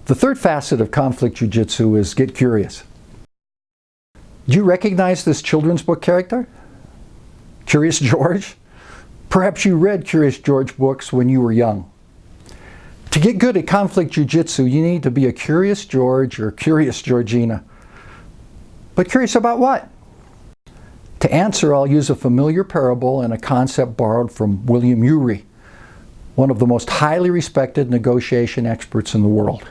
The third facet of conflict jujitsu is get curious. Do you recognize this children's book character? Curious George? Perhaps you read Curious George books when you were young. To get good at conflict jujitsu, you need to be a Curious George or Curious Georgina. But curious about what? To answer, I'll use a familiar parable and a concept borrowed from William Ury, one of the most highly respected negotiation experts in the world.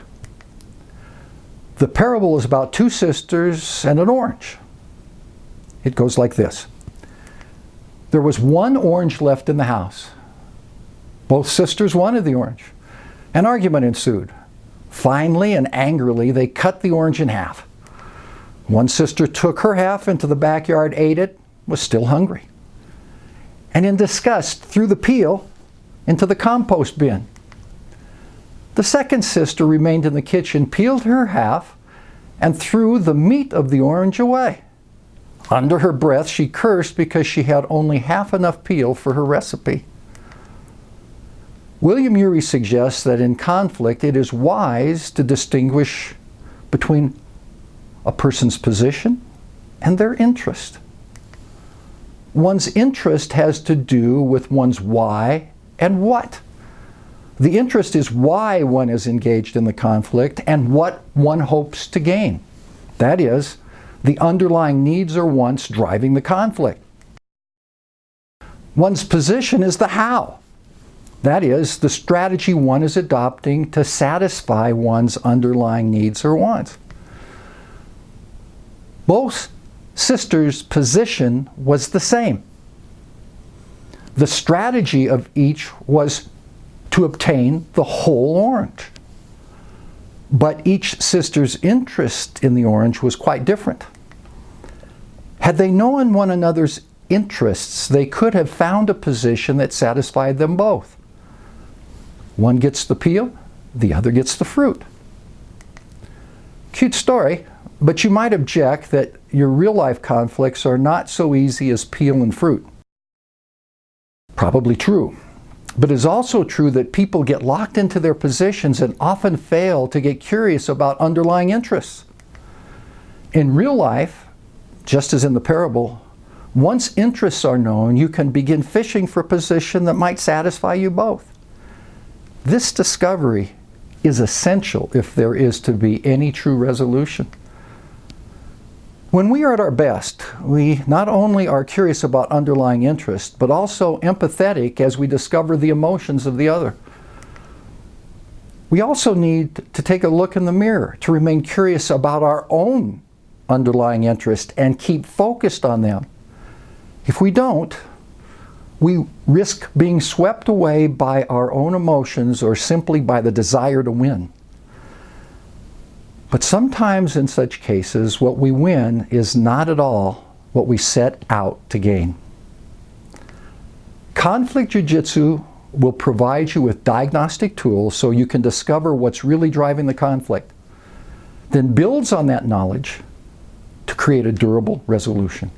The parable is about two sisters and an orange. It goes like this. There was one orange left in the house. Both sisters wanted the orange. An argument ensued. Finally and angrily, they cut the orange in half. One sister took her half into the backyard, ate it, was still hungry, and in disgust threw the peel into the compost bin. The second sister remained in the kitchen, peeled her half, and threw the meat of the orange away. Under her breath, she cursed because she had only half enough peel for her recipe. William Ury suggests that in conflict, it is wise to distinguish between a person's position and their interest. One's interest has to do with one's why and what. The interest is why one is engaged in the conflict and what one hopes to gain. That is, the underlying needs or wants driving the conflict. One's position is the how. That is, the strategy one is adopting to satisfy one's underlying needs or wants. Both sisters' position was the same. The strategy of each was to obtain the whole orange. But each sister's interest in the orange was quite different. Had they known one another's interests, they could have found a position that satisfied them both. One gets the peel, the other gets the fruit. Cute story. But you might object that your real-life conflicts are not so easy as peel and fruit. Probably true. But it is also true that people get locked into their positions and often fail to get curious about underlying interests. In real life, just as in the parable, once interests are known, you can begin fishing for a position that might satisfy you both. This discovery is essential if there is to be any true resolution. When we are at our best, we not only are curious about underlying interest, but also empathetic as we discover the emotions of the other. We also need to take a look in the mirror to remain curious about our own underlying interest and keep focused on them. If we don't, we risk being swept away by our own emotions or simply by the desire to win. But sometimes in such cases, what we win is not at all what we set out to gain. Conflict Jiu-Jitsu will provide you with diagnostic tools so you can discover what's really driving the conflict, then builds on that knowledge to create a durable resolution.